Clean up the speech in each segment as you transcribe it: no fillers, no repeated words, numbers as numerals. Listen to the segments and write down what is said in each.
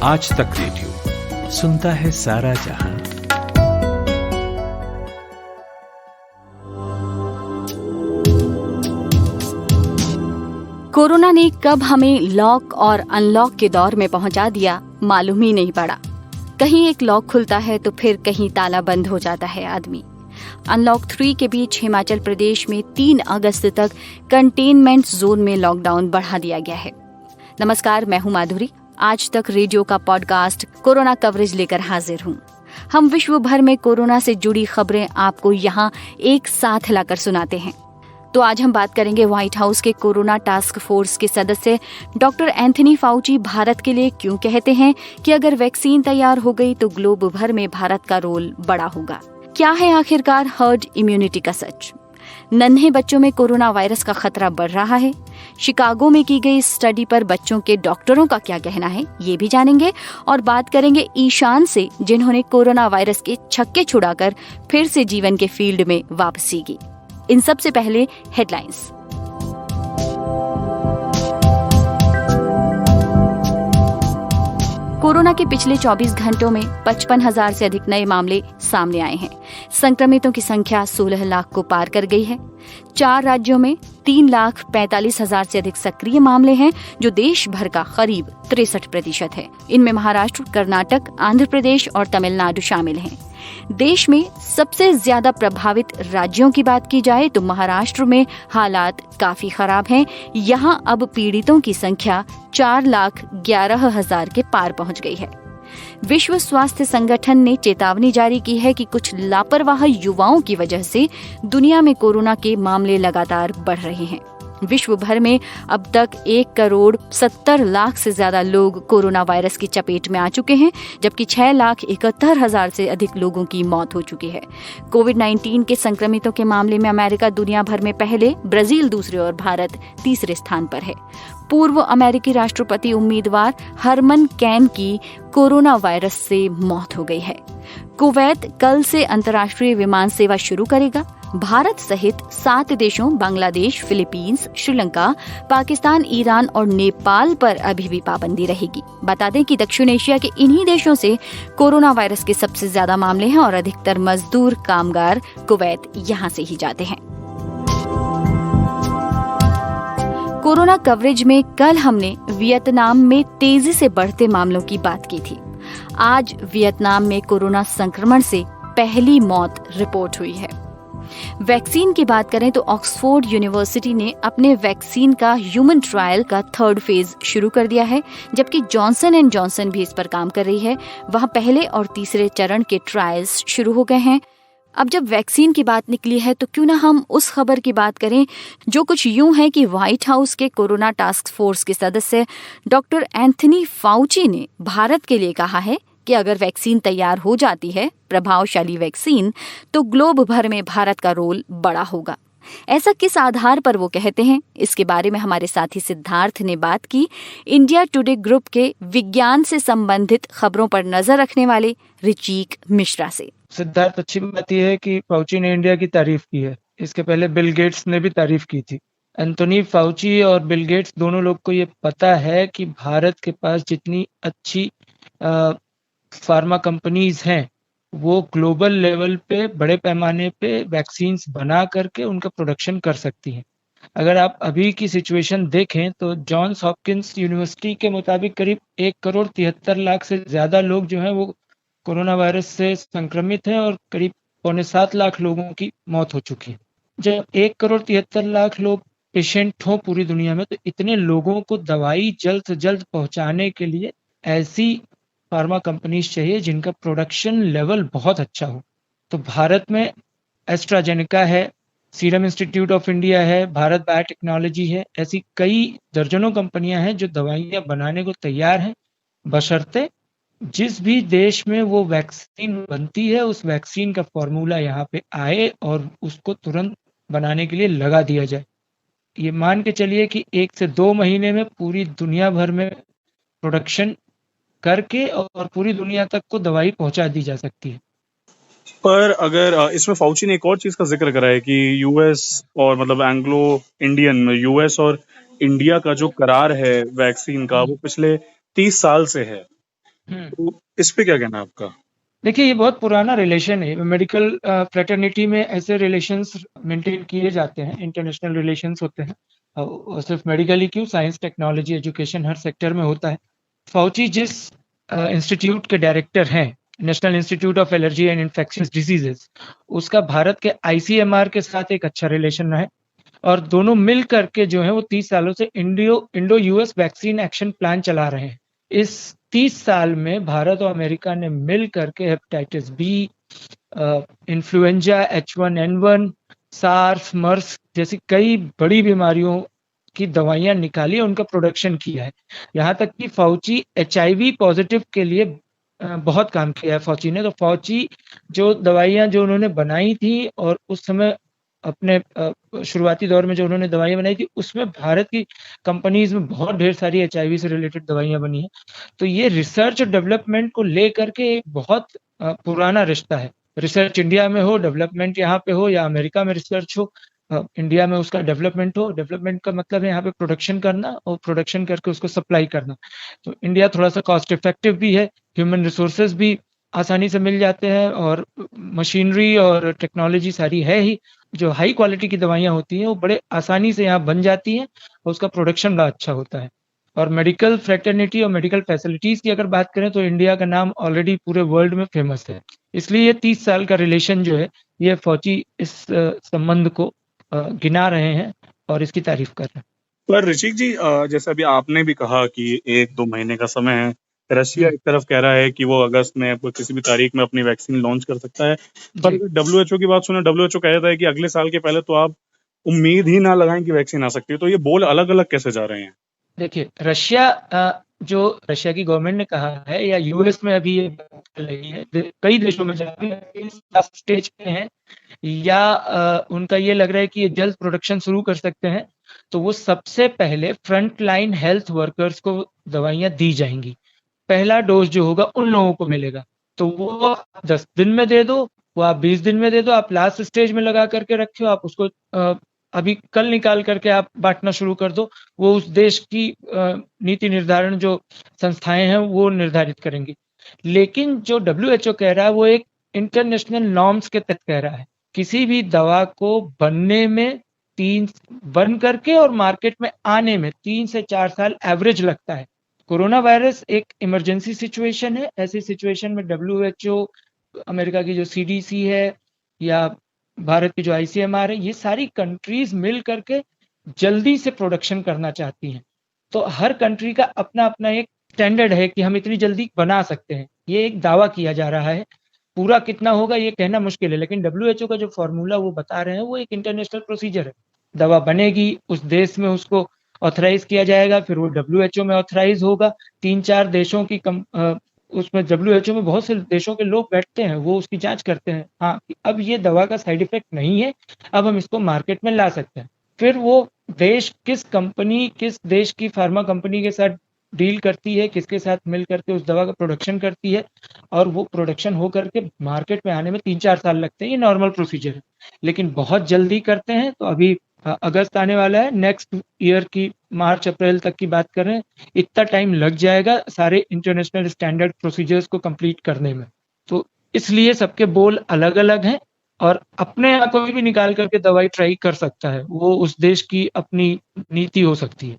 आज तक रेडियो सुनता है सारा जहां। कोरोना ने कब हमें लॉक और अनलॉक के दौर में पहुंचा दिया मालूम ही नहीं पड़ा। कहीं एक लॉक खुलता है तो फिर कहीं ताला बंद हो जाता है आदमी। अनलॉक 3 के बीच हिमाचल प्रदेश में 3 अगस्त तक कंटेनमेंट जोन में लॉकडाउन बढ़ा दिया गया है। नमस्कार, मैं हूं माधुरी। आज तक रेडियो का पॉडकास्ट कोरोना कवरेज लेकर हाजिर हूं। हम विश्व भर में कोरोना से जुड़ी खबरें आपको यहां एक साथ लाकर सुनाते हैं। तो आज हम बात करेंगे व्हाइट हाउस के कोरोना टास्क फोर्स के सदस्य डॉक्टर एंथनी फाउची भारत के लिए क्यों कहते हैं कि अगर वैक्सीन तैयार हो गई तो ग्लोब भर में भारत का रोल बड़ा होगा। क्या है आखिरकार हर्ड इम्यूनिटी का सच? नन्हे बच्चों में कोरोना वायरस का खतरा बढ़ रहा है। शिकागो में की गई स्टडी पर बच्चों के डॉक्टरों का क्या कहना है, ये भी जानेंगे। और बात करेंगे ईशान से, जिन्होंने कोरोना वायरस के छक्के छुड़ाकर फिर से जीवन के फील्ड में वापसी की। इन सब से पहले हेडलाइंस। कोरोना के पिछले 24 घंटों में 55,000 से अधिक नए मामले सामने आए हैं। संक्रमितों की संख्या 16 लाख को पार कर गई है। 4 राज्यों में 3,45,000 से अधिक सक्रिय मामले हैं, जो देश भर का करीब 63% है। इनमें महाराष्ट्र, कर्नाटक, आंध्र प्रदेश और तमिलनाडु शामिल हैं। देश में सबसे ज्यादा प्रभावित राज्यों की बात की जाए तो महाराष्ट्र में हालात काफी खराब हैं। यहाँ अब पीड़ितों की संख्या 4,11,000 के पार पहुंच गई है। विश्व स्वास्थ्य संगठन ने चेतावनी जारी की है कि कुछ लापरवाह युवाओं की वजह से दुनिया में कोरोना के मामले लगातार बढ़ रहे हैं। विश्व भर में अब तक 1,70,00,000 से ज्यादा लोग कोरोना वायरस की चपेट में आ चुके हैं, जबकि 6,71,000 से अधिक लोगों की मौत हो चुकी है। कोविड-19 के संक्रमितों के मामले में अमेरिका दुनिया भर में पहले, ब्राजील दूसरे और भारत तीसरे स्थान पर है। पूर्व अमेरिकी राष्ट्रपति उम्मीदवार हरमन कैन की कोरोना वायरस से मौत हो गई है। कुवैत कल से अंतर्राष्ट्रीय विमान सेवा शुरू करेगा। भारत सहित 7 देशों बांग्लादेश, फिलीपींस, श्रीलंका, पाकिस्तान, ईरान और नेपाल पर अभी भी पाबंदी रहेगी। बता दें कि दक्षिण एशिया के इन्हीं देशों से कोरोना वायरस के सबसे ज्यादा मामले हैं और अधिकतर मजदूर कामगार कुवैत यहां से ही जाते हैं। कोरोना कवरेज में कल हमने वियतनाम में तेजी से बढ़ते मामलों की बात की थी। आज वियतनाम में कोरोना संक्रमण से पहली मौत रिपोर्ट हुई है। वैक्सीन की बात करें तो ऑक्सफोर्ड यूनिवर्सिटी ने अपने वैक्सीन का ह्यूमन ट्रायल का 3rd फेज शुरू कर दिया है, जबकि जॉनसन एंड जॉनसन भी इस पर काम कर रही है। वहां पहले और तीसरे चरण के ट्रायल्स शुरू हो गए हैं। अब जब वैक्सीन की बात निकली है तो क्यों ना हम उस खबर की बात करें जो कुछ यूं है कि व्हाइट हाउस के कोरोना टास्क फोर्स के सदस्य डॉक्टर एंथनी फाउची ने भारत के लिए कहा है कि अगर वैक्सीन तैयार हो जाती है, प्रभावशाली वैक्सीन, तो ग्लोब भर में भारत का रोल बड़ा होगा। ऐसा किस आधार पर वो कहते हैं, इसके बारे में हमारे साथी सिद्धार्थ ने बात की इंडिया टुडे ग्रुप के विज्ञान से संबंधित खबरों पर नजर रखने वाले ऋचिक मिश्रा से। सिद्धार्थ, अच्छी बात यह है कि फाउची ने इंडिया की तारीफ की है। इसके पहले बिल गेट्स ने भी तारीफ की थी। एंथोनी फाउची और बिल गेट्स दोनों लोग को ये पता है कि भारत के पास जितनी अच्छी फार्मा कंपनीज हैं, वो ग्लोबल लेवल पे बड़े पैमाने पे वैक्सीन्स बना करके उनका प्रोडक्शन कर सकती हैं। अगर आप अभी की सिचुएशन देखें तो जॉन्स हॉपकिंस यूनिवर्सिटी के मुताबिक करीब 1,73,00,000 से ज्यादा लोग जो हैं वो कोरोना वायरस से संक्रमित हैं और करीब 6.25 लोगों की मौत हो चुकी है। जब 1,73,00,000 लोग पेशेंट हों पूरी दुनिया में, तो इतने लोगों को दवाई जल्द से जल्द पहुंचाने के लिए ऐसी फार्मा कंपनीज चाहिए जिनका प्रोडक्शन लेवल बहुत अच्छा हो। तो भारत में एस्ट्राजेनेका है, सीरम इंस्टीट्यूट ऑफ इंडिया है, भारत बायोटेक्नोलॉजी है, ऐसी कई दर्जनों कंपनियां हैं जो दवाइयां बनाने को तैयार हैं, बशर्ते जिस भी देश में वो वैक्सीन बनती है उस वैक्सीन का फॉर्मूला यहाँ पे आए और उसको तुरंत बनाने के लिए लगा दिया जाए। ये मान के चलिए कि 1 से 2 महीने में पूरी दुनिया भर में प्रोडक्शन करके और पूरी दुनिया तक को दवाई पहुंचा दी जा सकती है। पर अगर इसमें फाउची ने एक और चीज का जिक्र करा है कि यूएस और मतलब एंग्लो इंडियन यूएस और इंडिया का जो करार है वैक्सीन का, वो पिछले 30 साल से है। हुँ। तो इस पे क्या कहना है आपका? देखिए, ये बहुत पुराना रिलेशन है। मेडिकल फ्रेटर्निटी में ऐसे रिलेशंस मेंटेन किए जाते हैं, इंटरनेशनल रिलेशंस होते हैं। और सिर्फ़ मेडिकल ही क्यों, साइंस, टेक्नोलॉजी, एजुकेशन हर सेक्टर में होता है। फाउची जिस इंस्टीट्यूट के डायरेक्टर हैं, national institute of allergy and infectious diseases, उसका भारत के आईसीएमआर के साथ एक अच्छा रिलेशन है और दोनों मिल कर के जो है वो 30 सालों से Indo US vaccine action plan चला रहे हैं। इस 30 साल में भारत और अमेरिका ने मिल करके hepatitis B, influenza, H1N1, SARS, MERS जैसी कई बड़ी बीमारियों की दवाइयाँ निकाली और उनका प्रोडक्शन किया है। यहाँ तक कि फाउची एचआईवी पॉजिटिव के लिए बहुत काम किया है फाउची ने। तो फाउची जो दवाइयाँ जो उन्होंने बनाई थी और उस समय अपने शुरुआती दौर में जो उन्होंने दवाइयाँ बनाई थी, उसमें भारत की कंपनीज़ में बहुत ढेर सारी एचआईवी से रिलेटेड दवाइयाँ बनी हैं। तो ये रिसर्च और डेवलपमेंट को लेकर के एक बहुत पुराना रिश्ता है। रिसर्च इंडिया में हो, डेवलपमेंट यहाँ पे हो या अमेरिका में रिसर्च हो, इंडिया में उसका डेवलपमेंट हो। डेवलपमेंट का मतलब है यहाँ पे प्रोडक्शन करना और प्रोडक्शन करके उसको सप्लाई करना। तो इंडिया थोड़ा-सा कॉस्ट इफेक्टिव भी है, ह्यूमन रिसोर्सेज़ भी आसानी से मिल जाते हैं और मशीनरी और टेक्नोलॉजी सारी है ही। जो हाई क्वालिटी की दवाइयाँ होती हैं, वो बड़े आसानी से यहाँ बन जाती हैं और उसका प्रोडक्शन बड़ा अच्छा होता है। और मेडिकल फ्रेटर्निटी और मेडिकल फैसिलिटीज़ की अगर बात करें तो इंडिया का नाम ऑलरेडी पूरे वर्ल्ड में फ़ेमस है। इसलिए ये 30 साल का रिलेशन जो है, ये फौजी इस संबंध को गिना रहे हैं और इसकी तारीफ़ कर रहे हैं। पर ऋषिक जी, जैसे अभी आपने भी कहा कि 1-2 महीने का समय है। रशिया हुँ, एक तरफ कह रहा है कि वो अगस्त में आपको किसी भी तारीख में अपनी वैक्सीन लॉन्च कर सकता है। पर जी। अगर डब्ल्यूएचओ की बात सुने, डब्ल्यूएचओ कहता है कि अगले साल के पहले तो आप उम्मीद ही ना लगाएं कि वैक्सीन आ सकती है। तो ये बोल अलग-अलग कैसे जा रहे हैं? देखिए, जो रशिया की गवर्नमेंट ने कहा है या यूएस में अभी ये बात चल रही है, कई देशों में जहाँ पे लास्ट स्टेज पे हैं या उनका ये लग रहा है कि ये जल्द प्रोडक्शन शुरू कर सकते हैं, तो वो सबसे पहले फ्रंट लाइन हेल्थ वर्कर्स को दवाइयाँ दी जाएँगी। पहला डोज़ जो होगा उन लोगों को मिलेगा। तो वो आप 10 दिन में दे दो, वो आप 20 दिन में दे दो, आप लास्ट स्टेज में लगा कर के रखे हो, आप उसको अभी कल निकाल कर के आप बाँटना शुरू कर दो। वो उस देश की नीति निर्धारण जो संस्थाएँ हैं, वो निर्धारित करेंगी। लेकिन जो डब्ल्यूएचओ कह रहा है, वो एक इंटरनेशनल नॉर्म्स के तहत कह रहा है। किसी भी दवा को बनने में 3 बन करके और मार्केट में आने में 3 से 4 साल एवरेज लगता है। कोरोना वायरस एक इमरजेंसी सिचुएशन है। ऐसी सिचुएशन में डब्ल्यूएचओ, अमेरिका की जो सीडीसी है या भारत की जो आईसीएमआर है, ये सारी कंट्रीज़ मिल करके जल्दी से प्रोडक्शन करना चाहती हैं। तो हर कंट्री का अपना-अपना एक स्टैंडर्ड है कि हम इतनी जल्दी बना सकते हैं। ये एक दावा किया जा रहा है। पूरा कितना होगा ये कहना मुश्किल है, लेकिन डब्ल्यूएचओ का जो फ़ॉर्मूला वो बता रहे हैं, वो एक इंटरनेशनल प्रोसीजर है। दवा बनेगी, उस देश में उसको ऑथराइज़ किया जाएगा, फिर वो डब्ल्यूएचओ में ऑथराइज़ होगा। 3-4 देशों की उसमें डब्ल्यूएचओ में बहुत से देशों के लोग बैठते हैं, वो उसकी जाँच करते हैं। हाँ, कि अब ये दवा का साइड इफ़ेक्ट नहीं है, अब हम इसको मार्केट में ला सकते हैं। फिर वो देश किस देश की फ़ार्मा कंपनी के साथ डील करती है, किसके साथ मिल करके उस दवा का प्रोडक्शन करती है और वो प्रोडक्शन हो करके मार्केट में आने में 3-4 साल लगते हैं, ये नॉर्मल प्रोसीजर है। लेकिन बहुत जल्दी करते हैं तो अभी अगस्त आने वाला है, नेक्स्ट ईयर की मार्च-अप्रैल तक की बात कर रहे हैं, इतना टाइम लग जाएगा सारे इंटरनेशनल स्टैंडर्ड प्रोसीजर्स को कंप्लीट करने में। तो इसलिए सबके बोल अलग-अलग हैं और अपने यहाँ कोई भी निकाल करके दवाई ट्राई कर सकता है, वो उस देश की अपनी नीति हो सकती है।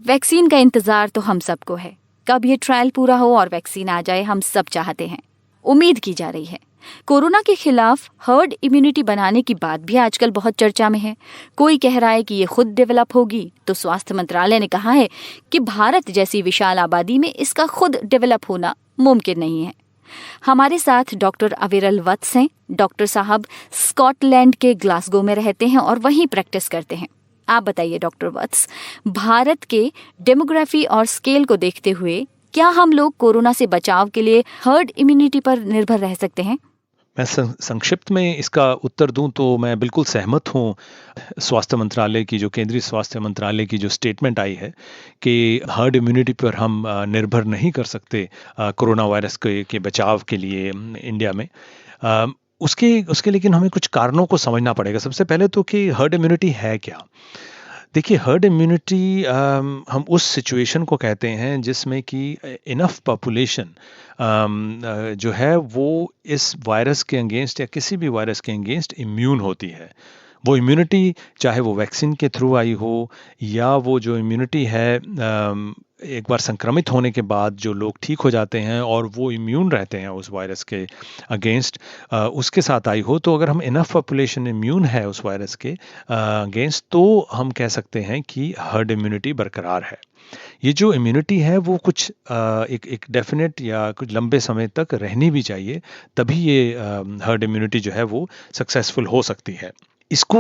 वैक्सीन का इंतजार तो हम सबको है। कब ये ट्रायल पूरा हो और वैक्सीन आ जाए, हम सब चाहते हैं। उम्मीद की जा रही है। कोरोना के खिलाफ हर्ड इम्यूनिटी बनाने की बात भी आजकल बहुत चर्चा में है। कोई कह रहा है कि ये खुद डेवलप होगी, तो स्वास्थ्य मंत्रालय ने कहा है कि भारत जैसी विशाल आबादी में इसका खुद डेवलप होना मुमकिन नहीं है। हमारे साथ डॉक्टर अविरल वत्स हैं। डॉक्टर साहब स्कॉटलैंड के ग्लासगो में रहते हैं और वहीं प्रैक्टिस करते हैं। आप बताइए डॉक्टर वत्स, भारत के डेमोग्राफी और स्केल को देखते हुए क्या हम लोग कोरोना से बचाव के लिए हर्ड इम्यूनिटी पर निर्भर रह सकते हैं? मैं संक्षिप्त में इसका उत्तर दूं तो मैं बिल्कुल सहमत हूं स्वास्थ्य मंत्रालय की, जो केंद्रीय स्वास्थ्य मंत्रालय की जो स्टेटमेंट आई है कि हर्ड इम्यूनिटी पर हम निर्भर नहीं कर सकते कोरोना वायरस के बचाव के लिए इंडिया में। उसके लेकिन हमें कुछ कारणों को समझना पड़ेगा। सबसे पहले तो कि हर्ड इम्यूनिटी है क्या। देखिए हर्ड इम्यूनिटी हम उस सिचुएशन को कहते हैं जिसमें कि इनफ पॉपुलेशन जो है वो इस वायरस के अगेंस्ट या किसी भी वायरस के अगेंस्ट इम्यून होती है। वो इम्यूनिटी चाहे वो वैक्सीन के थ्रू आई हो या वो जो इम्यूनिटी है एक बार संक्रमित होने के बाद जो लोग ठीक हो जाते हैं और वो इम्यून रहते हैं उस वायरस के अगेंस्ट, उसके साथ आई हो। तो अगर हम इनफ पॉपुलेशन इम्यून है उस वायरस के अगेंस्ट तो हम कह सकते हैं कि हर्ड इम्यूनिटी बरकरार है। ये जो इम्यूनिटी है वो कुछ एक डेफिनेट या कुछ लंबे समय तक रहनी भी चाहिए, तभी ये हर्ड इम्यूनिटी जो है वो सक्सेसफुल हो सकती है। इसको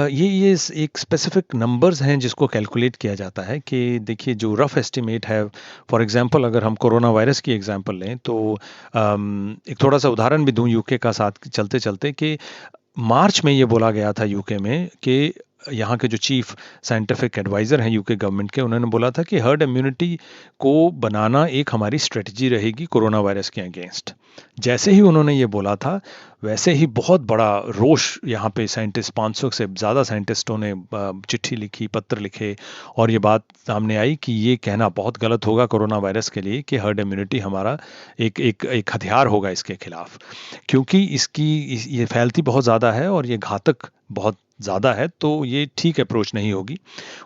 ये एक स्पेसिफिक नंबर्स हैं जिसको कैलकुलेट किया जाता है कि देखिए जो रफ एस्टिमेट है, फॉर एग्जांपल अगर हम कोरोना वायरस की एग्जांपल लें तो एक थोड़ा सा उदाहरण भी दूं यूके का साथ चलते चलते कि मार्च में ये बोला गया था यूके में कि यहाँ के जो चीफ साइंटिफिक एडवाइज़र हैं यूके गवर्नमेंट के, उन्होंने बोला था कि हर्ड इम्यूनिटी को बनाना एक हमारी स्ट्रेटजी रहेगी कोरोना वायरस के अगेंस्ट। जैसे ही उन्होंने ये बोला था वैसे ही बहुत बड़ा रोष यहाँ पे साइंटिस्ट 500 से ज़्यादा साइंटिस्टों ने चिट्ठी लिखी, पत्र लिखे और ये बात सामने आई कि ये कहना बहुत गलत होगा कोरोना वायरस के लिए कि हर्ड इम्यूनिटी हमारा एक हथियार होगा इसके खिलाफ, क्योंकि ये फैलती बहुत ज़्यादा है और ये घातक बहुत ज़्यादा है, तो ये ठीक अप्रोच नहीं होगी।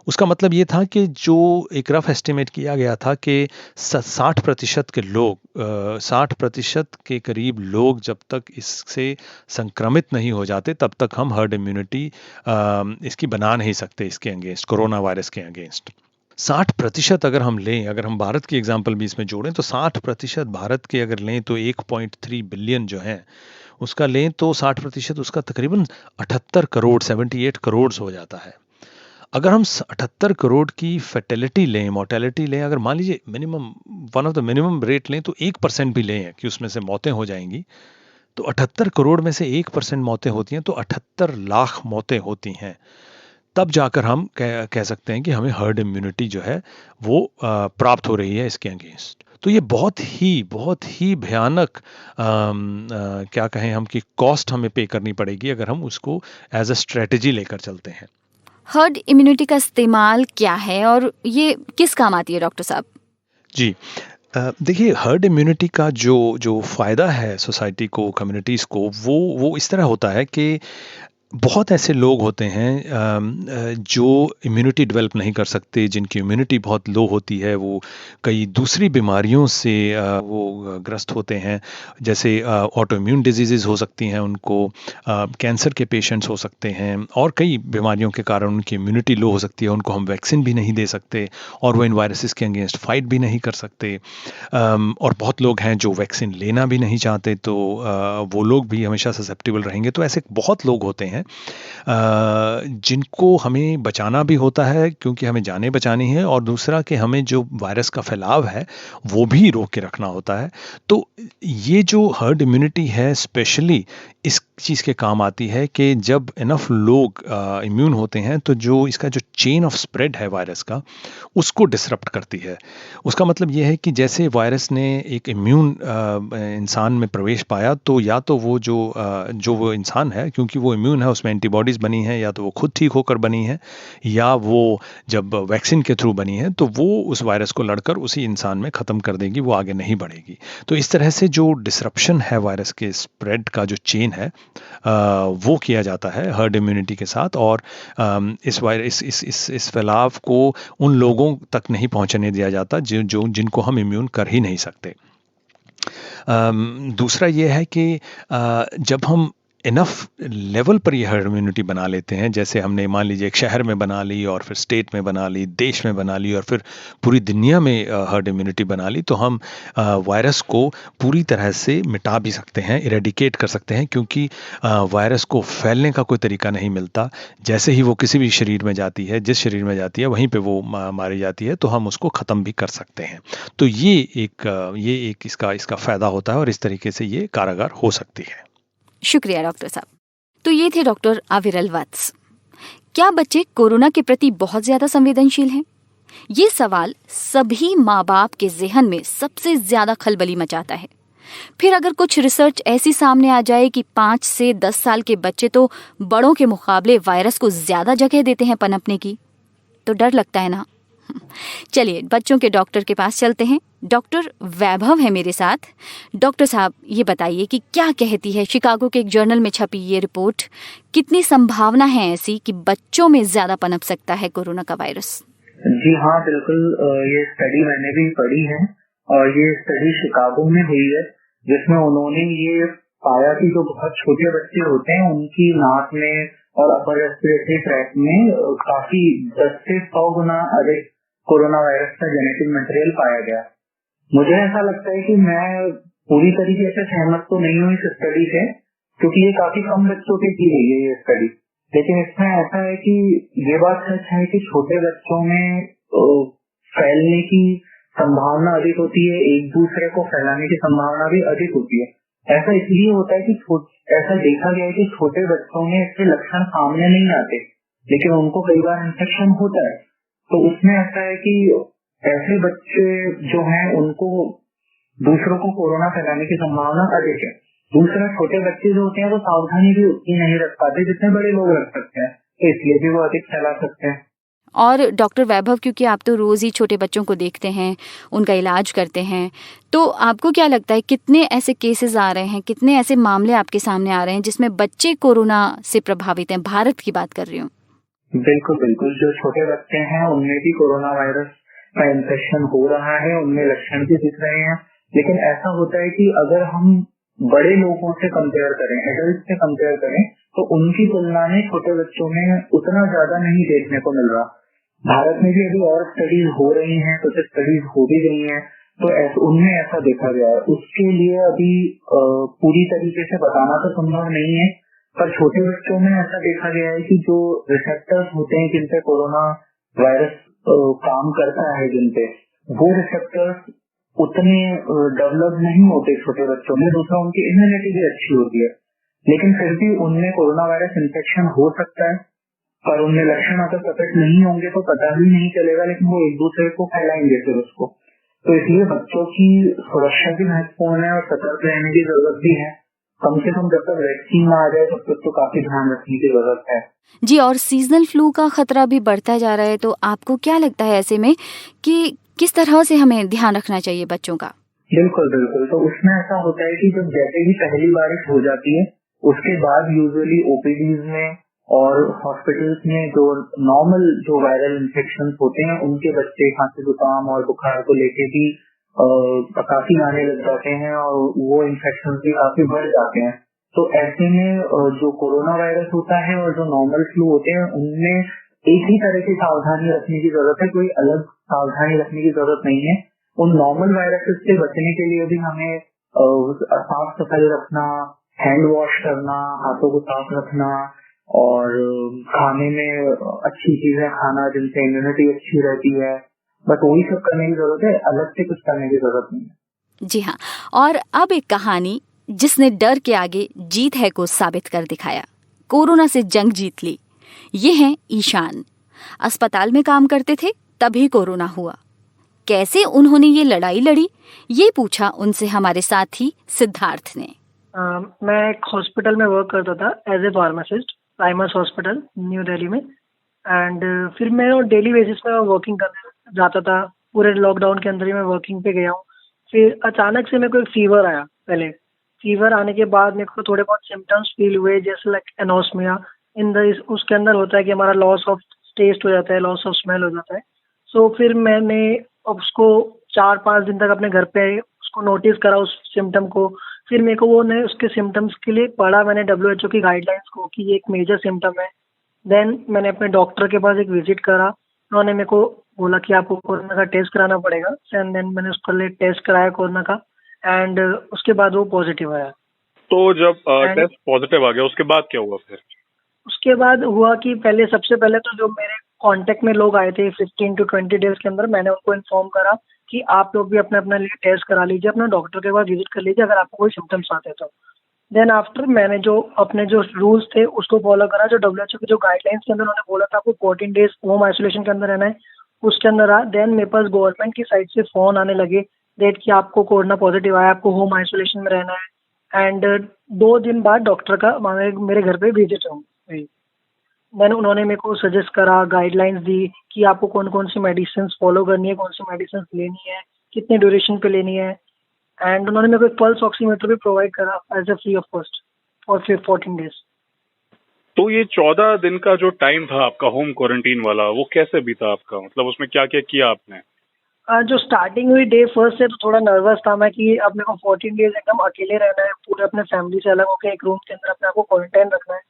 उसका मतलब ये था कि जो एक रफ एस्टिमेट किया गया था कि 60% के लोग 60% के करीब लोग जब तक इससे संक्रमित नहीं हो जाते तब तक हम हर्ड इम्यूनिटी इसकी बना नहीं सकते इसके अगेंस्ट, कोरोना वायरस के अगेंस्ट। 60% अगर हम लें, अगर हम भारत की एग्जांपल भी इसमें जोड़ें तो 60% भारत के अगर लें तो 1.3 बिलियन जो हैं उसका लें तो 60% उसका तकरीबन 78 करोड़ 78 करोड़ हो जाता है। अगर हम 78 करोड़ की फर्टिलिटी लें, मोर्टेलिटी लें, अगर मान लीजिए minimum one of the minimum rate लें तो 1% भी लें कि उसमें से मौतें हो जाएंगी, तो 78 करोड़ में से 1% मौतें होती हैं तो 78 लाख मौतें होती हैं। तब जाकर हम कह सकते हैं कि हमें हर्ड इम्यूनिटी जो है वो प्राप्त हो रही है इसके अगेंस्ट। तो ये बहुत ही भयानक क्या कहें हम कि कॉस्ट हमें पे करनी पड़ेगी अगर हम उसको एज अ स्ट्रेटजी लेकर चलते हैं। हर्ड इम्यूनिटी का इस्तेमाल क्या है और ये किस काम आती है डॉक्टर साहब? जी, देखिए हर्ड इम्यूनिटी का जो फ़ायदा है सोसाइटी को, कम्युनिटीज़ को, वो इस तरह होता है कि बहुत ऐसे लोग होते हैं जो इम्यूनिटी डेवलप नहीं कर सकते, जिनकी इम्यूनिटी बहुत लो होती है, वो कई दूसरी बीमारियों से वो ग्रस्त होते हैं, जैसे ऑटो इम्यून डिजीज़ हो सकती हैं उनको, कैंसर के पेशेंट्स हो सकते हैं और कई बीमारियों के कारण उनकी इम्यूनिटी लो हो सकती है, उनको हम वैक्सीन भी नहीं दे सकते और वो इन वायरसेस के अगेंस्ट फाइट भी नहीं कर सकते। और बहुत लोग हैं जो वैक्सीन लेना भी नहीं चाहते, तो वो लोग भी हमेशा ससेप्टेबल रहेंगे। तो ऐसे बहुत लोग होते हैं जिनको हमें बचाना भी होता है क्योंकि हमें जानें बचानी है, और दूसरा कि हमें जो वायरस का फैलाव है वो भी रोक के रखना होता है। तो ये जो हर्ड इम्यूनिटी है स्पेशली इस चीज़ के काम आती है कि जब इनफ लोग इम्यून होते हैं तो जो इसका जो चेन ऑफ स्प्रेड है वायरस का उसको डिसरप्ट करती है। उसका मतलब ये है कि जैसे वायरस ने एक इम्यून इंसान में प्रवेश पाया, तो या तो वो जो वो इंसान है, क्योंकि वो इम्यून है, उसमें एंटीबॉडीज़ बनी हैं, या तो वो खुद ठीक होकर बनी है, या वो जब वैक्सीन के थ्रू बनी है तो वो उस वायरस को लड़कर उसी इंसान में ख़त्म कर देगी, वो आगे नहीं बढ़ेगी। तो इस तरह से जो डिसरप्शन है वायरस के स्प्रेड का जो चेन है वो किया जाता है हर्ड इम्यूनिटी के साथ, और इस फैलाव को उन लोगों तक नहीं पहुंचने दिया जाता जिनको हम इम्यून कर ही नहीं सकते। दूसरा ये है कि जब हम इनफ लेवल पर ये हर्ड इम्यूनिटी बना लेते हैं, जैसे हमने मान लीजिए एक शहर में बना ली और फिर स्टेट में बना ली, देश में बना ली और फिर पूरी दुनिया में हर्ड इम्यूनिटी बना ली, तो हम वायरस को पूरी तरह से मिटा भी सकते हैं, इरेडिकेट कर सकते हैं, क्योंकि वायरस को फैलने का कोई तरीका नहीं मिलता। जैसे ही वो किसी भी शरीर में जाती है, जिस शरीर में जाती है वहीं पे वो मारी जाती है, तो हम उसको ख़त्म भी कर सकते हैं। तो ये एक इसका फ़ायदा होता है और इस तरीके से ये कारगर हो सकती है। शुक्रिया डॉक्टर साहब। तो ये थे डॉक्टर अविरल वत्स। क्या बच्चे कोरोना के प्रति बहुत ज्यादा संवेदनशील हैं? ये सवाल सभी माँ बाप के ज़हन में सबसे ज्यादा खलबली मचाता है। फिर अगर कुछ रिसर्च ऐसी सामने आ जाए कि 5 से 10 साल के बच्चे तो बड़ों के मुकाबले वायरस को ज्यादा जगह देते हैं पनपने की, तो डर लगता है ना। चलिए बच्चों के डॉक्टर के पास चलते हैं। डॉक्टर वैभव है मेरे साथ। डॉक्टर साहब ये बताइए कि क्या कहती है शिकागो के एक जर्नल में छपी ये रिपोर्ट, कितनी संभावना है ऐसी कि बच्चों में ज्यादा पनप सकता है कोरोना का वायरस? जी हाँ, बिल्कुल। ये स्टडी मैंने भी पढ़ी है और ये स्टडी शिकागो में हुई है, जिसमें उन्होंने ये पाया कि जो बहुत छोटे बच्चे होते हैं उनकी नाक में और अपर रेस्पिरेटरी ट्रैक्ट में काफी 10 से 100 गुना अधिक कोरोना वायरस का जेनेटिक मटेरियल पाया गया। मुझे ऐसा लगता है कि मैं पूरी तरीके से सहमत तो नहीं हूँ इस स्टडी से, क्योंकि ये काफी कम बच्चों पे की गई है ये स्टडी। लेकिन इसमें ऐसा है कि ये बात सच है कि छोटे बच्चों में फैलने की संभावना अधिक होती है, एक दूसरे को फैलाने की संभावना भी अधिक होती है। ऐसा इसलिए होता है कि ऐसा देखा गया है कि छोटे बच्चों में इसके लक्षण सामने नहीं आते, लेकिन उनको कई बार इन्फेक्शन होता है। तो उसमें ऐसा है कि ऐसे बच्चे जो हैं उनको दूसरों को कोरोना फैलाने की संभावना अधिक है। दूसरा, छोटे बच्चे जो होते हैं वो सावधानी भी उतनी नहीं रख पाते जितने बड़े लोग रख सकते हैं, तो इसलिए भी वो अधिक फैला सकते हैं। और डॉक्टर वैभव, क्योंकि आप तो रोज ही छोटे बच्चों को देखते हैं, उनका इलाज करते हैं, तो आपको क्या लगता है कितने ऐसे केसेस आ रहे हैं, कितने ऐसे मामले आपके सामने आ रहे हैं जिसमें बच्चे कोरोना से प्रभावित हैं? भारत की बात कर रही हूँ। बिल्कुल बिल्कुल, जो छोटे बच्चे हैं उनमें भी कोरोना वायरस का इन्फेक्शन हो रहा है, उनमें लक्षण भी दिख रहे हैं। लेकिन ऐसा होता है कि अगर हम बड़े लोगों से कंपेयर करें, एडल्ट से कंपेयर करें, तो उनकी तुलना में छोटे बच्चों में उतना ज्यादा नहीं देखने को मिल रहा। भारत में भी अभी और स्टडीज हो रही हैं, कुछ स्टडीज हो भी गई हैं, तो उनमें ऐसा देखा गया है। उसके लिए अभी पूरी तरीके से बताना तो संभव नहीं है, पर छोटे बच्चों में ऐसा देखा गया है कि जो रिसेप्टर्स होते हैं जिनपे कोरोना वायरस काम करता है, जिनपे वो रिसेप्टर्स उतने डेवलप नहीं होते छोटे बच्चों में। दूसरा, उनकी इम्यूनिटी भी अच्छी होती है, लेकिन फिर भी उनमें कोरोना वायरस इन्फेक्शन हो सकता है। पर उनमें लक्षण अगर प्रकट नहीं होंगे तो पता भी नहीं चलेगा, लेकिन वो एक दूसरे को फैलाएंगे फिर उसको। तो इसलिए बच्चों की सुरक्षा भी महत्वपूर्ण है और सतर्क रहने की जरूरत भी है। कम से कम जब तक वैक्सीन आ जाए तब तक तो काफी ध्यान रखने की जरूरत है। जी, और सीजनल फ्लू का खतरा भी बढ़ता जा रहा है, तो आपको क्या लगता है ऐसे में कि किस तरह से हमें ध्यान रखना चाहिए बच्चों का? बिल्कुल बिल्कुल, तो उसमें ऐसा होता है कि जब जैसे ही पहली बारिश हो जाती है उसके बाद यूजुअली ओपीडीज में और हॉस्पिटल्स में जो नॉर्मल जो वायरल इन्फेक्शन होते हैं उनके बच्चे खांसी जुकाम और बुखार को लेके भी काफी आने लग जाते हैं और वो इन्फेक्शन भी काफी बढ़ जाते हैं। तो ऐसे में जो कोरोना वायरस होता है और जो नॉर्मल फ्लू होते हैं उनमें एक ही तरह की सावधानी रखने की जरूरत है, कोई अलग सावधानी रखने की जरूरत नहीं है। उन नॉर्मल वायरसेस से बचने के लिए भी हमें साफ सफाई रखना, हैंड वॉश करना, हाथों को साफ रखना और खाने में अच्छी चीजें खाना जिनसे इम्यूनिटी अच्छी रहती है, बस वही सब करने की जरूरत है, अलग से कुछ करने की जरूरत नहीं है। जी हाँ, और अब एक कहानी जिसने डर के आगे जीत है को साबित कर दिखाया, कोरोना से जंग जीत ली। ये हैं ईशान। अस्पताल में काम करते थे, तभी कोरोना हुआ। कैसे उन्होंने ये लड़ाई लड़ी, ये पूछा उनसे हमारे साथी सिद्धार्थ ने। मैं एक हॉस्पिटल में वर्क करता था as a pharmacist, Primus hospital New Delhi में। एंड फिर मैं डेली बेसिस पे वर्किंग करने जाता था। पूरे लॉकडाउन के अंदर ही मैं वर्किंग पे गया हूँ। फिर अचानक से मेरे को एक फीवर आया। पहले फीवर आने के बाद मेरे को थोड़े बहुत सिम्टम्स फील हुए, जैसे लाइक एनोस्मिया उसके अंदर होता है कि हमारा लॉस ऑफ टेस्ट हो जाता है, लॉस ऑफ स्मेल हो जाता है। सो फिर मैंने उसको 4-5 दिन तक अपने घर पे उसको नोटिस करा, उस सिम्टम को। फिर मेरे को उसके सिम्टम्स के लिए पढ़ा मैंने WHO की गाइडलाइंस को कि ये एक मेजर सिम्टम है। देन मैंने अपने डॉक्टर के पास एक विजिट करा। उन्होंने मेरे को बोला कि आपको कोरोना का टेस्ट कराना पड़ेगा। एंड देन मैंने उसके लिए टेस्ट कराया कोरोना का, एंड उसके बाद वो पॉजिटिव आया। तो जब टेस्ट पॉजिटिव आ गया उसके बाद क्या हुआ फिर? उसके बाद हुआ कि सबसे पहले तो जो मेरे कांटेक्ट में लोग आए थे 15 to 20 डेज के अंदर, मैंने उनको इन्फॉर्म करा कि आप लोग भी अपने लिए टेस्ट करा लीजिए, अपने डॉक्टर के पास विजिट कर लीजिए अगर आपको कोई सिम्टम्स आते तो। देन आफ्टर मैंने अपने जो रूल्स थे उसको फॉलो करा। जो WHO की जो गाइडलाइंस के अंदर उन्होंने बोला था आपको 14 डेज होम आइसोलेशन के अंदर रहना है, उसके अंदर रहा। देन मेरे पास गवर्नमेंट की साइड से फोन आने लगे डेट कि आपको कोरोना पॉजिटिव आया, आपको होम आइसोलेशन में रहना है। एंड 2 दिन बाद डॉक्टर का मेरे घर पे विजिट हुई। देन उन्होंने मेरे को सजेस्ट करा, गाइडलाइंस दी कि आपको कौन कौन सी मेडिसिन फॉलो करनी है, कौन सी मेडिसिन लेनी है, कितने ड्यूरेशन पे लेनी है। एंड उन्होंने मेरे को एक पल्स ऑक्सीमीटर भी प्रोवाइड करा as a free of cost for 14 days. तो ये 14 दिन का जो टाइम था आपका होम क्वारंटीन वाला, वो कैसे बीता आपका? मतलब उसमें क्या क्या किया आपने? जो स्टार्टिंग हुई डे फर्स्ट से तो थोड़ा नर्वस था मैं कि अब मेरे को 14 डेज एकदम अकेले रहना है, पूरे अपने फैमिली से अलग होकर एक रूम के अंदर अपने आप को क्वारंटाइन रखना है।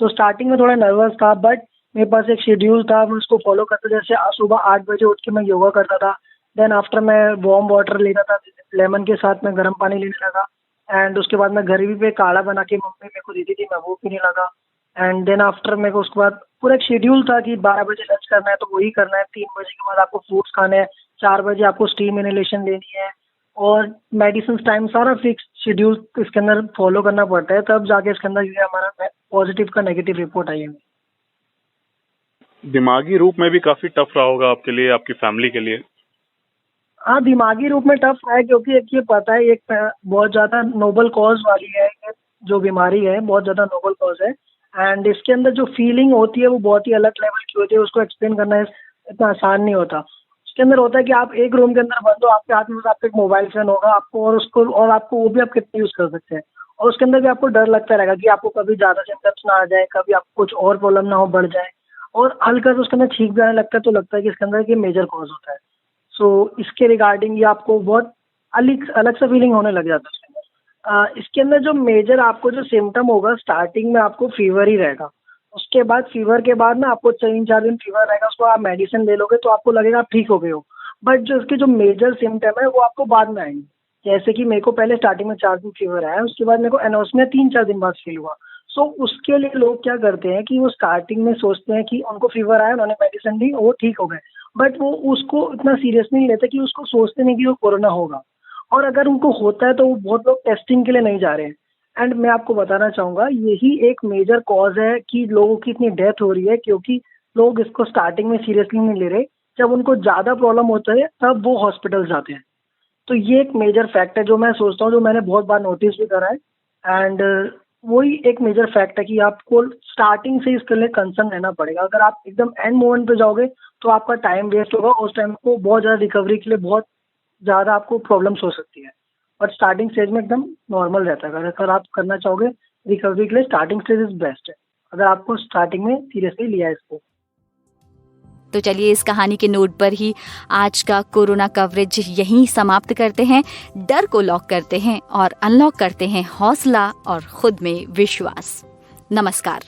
तो स्टार्टिंग में थोड़ा नर्वस था, बट मेरे पास एक शेड्यूल था, मैं उसको फॉलो करता। जैसे सुबह 8 बजे उठ के मैं योगा करता था, देन आफ्टर मैं वार्म वाटर लेता था, लेमन के साथ मैं गर्म पानी लेने लगा। एंड उसके बाद मैं घर भी पे काढ़ा बना के मम्मी मेरे को देती थी, मैं वो पीने लगा। एंड देन आफ्टर मेरे को उसके बाद पूरा एक शेड्यूल था कि 12 बजे लंच करना है तो वही करना है, 3 बजे के बाद आपको फ्रूट्स खाने हैं, 4 बजे आपको स्टीम इनहेलेशन लेनी है, और मेडिसिन टाइम सारा फिक्स शेड्यूल इसके अंदर फॉलो करना पड़ता है, तब जाके इसके अंदर ये हमारा पॉजिटिव का नेगेटिव रिपोर्ट आई है। दिमागी रूप में भी काफी टफ रहा होगा आपके लिए, आपकी फैमिली के लिए? हाँ, दिमागी रूप में टफ है, क्योंकि एक ये पता है एक बहुत ज्यादा नोबल कॉज वाली है, जो बीमारी है बहुत ज्यादा नोबल कॉज है। एंड इसके अंदर जो फीलिंग होती है वो बहुत ही अलग लेवल की होती है, उसको एक्सप्लेन करना इतना आसान नहीं होता। उसके अंदर होता है कि आप एक रूम के अंदर बंद हो, आपके हाथ में बस आपका एक मोबाइल फोन होगा आपको, और आपको वो भी आप कितने यूज कर सकते हैं, और उसके अंदर भी आपको डर लगता रहेगा कि आपको कभी ज्यादा सिम्टम्स ना आ जाए, कभी आपको कुछ और प्रॉब्लम ना हो, बढ़ जाए, और हल्का से उसके अंदर ठीक भी आने लगता है, तो लगता है कि इसके अंदर ये मेजर कॉज होता है। सो इसके रिगार्डिंग ये आपको बहुत अलग सा फीलिंग होने लग जाता है इसके अंदर। इसके अंदर जो मेजर आपको जो सिम्टम होगा, स्टार्टिंग में आपको फीवर ही रहेगा, उसके बाद फीवर के बाद ना आपको 3-4 दिन फीवर रहेगा, उसको आप मेडिसिन ले लोगे तो आपको लगेगा आप ठीक हो गए हो। बट जो इसके जो मेजर सिम्टम है वो आपको बाद में आएंगे। जैसे कि मेरे को पहले स्टार्टिंग में 4 दिन फीवर आया, उसके बाद मेरे को एनोस्मिया 3-4 दिन बाद फील हुआ। सो उसके लिए लोग क्या करते हैं कि वो स्टार्टिंग में सोचते हैं कि उनको फीवर आया, उन्होंने मेडिसिन ली, वो ठीक हो गए, बट वो उसको इतना सीरियसली नहीं लेते, कि उसको सोचते नहीं कि वो कोरोना होगा, और अगर उनको होता है तो वो बहुत लोग टेस्टिंग के लिए नहीं जा रहे हैं। एंड मैं आपको बताना चाहूँगा यही एक मेजर कॉज है कि लोगों की इतनी डेथ हो रही है, क्योंकि लोग इसको स्टार्टिंग में सीरियसली नहीं ले रहे, जब उनको ज़्यादा प्रॉब्लम होता है तब वो हॉस्पिटल जाते हैं। तो ये एक मेजर फैक्ट है जो मैं सोचता हूँ, जो मैंने बहुत बार नोटिस भी करा है। एंड वही एक मेजर फैक्ट है कि आपको स्टार्टिंग से इसके लिए कंसर्न रहना पड़ेगा। अगर आप एकदम एंड मोमेंट पे जाओगे तो आपका टाइम वेस्ट होगा, उस टाइम को बहुत ज़्यादा रिकवरी के लिए बहुत ज़्यादा आपको प्रॉब्लम्स हो सकती है। बट स्टार्टिंग स्टेज में एकदम नॉर्मल रहता है। अगर आप करना चाहोगे रिकवरी के लिए, स्टार्टिंग स्टेज इज बेस्ट है, अगर आपको स्टार्टिंग में सीरियसली लिया है इसको। तो चलिए इस कहानी के नोट पर ही आज का कोरोना कवरेज यहीं समाप्त करते हैं। डर को लॉक करते हैं और अनलॉक करते हैं हौसला और खुद में विश्वास। नमस्कार।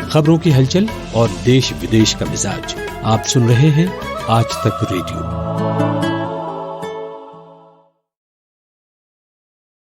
खबरों की हलचल और देश विदेश का मिजाज आप सुन रहे हैं आज तक रेडियो।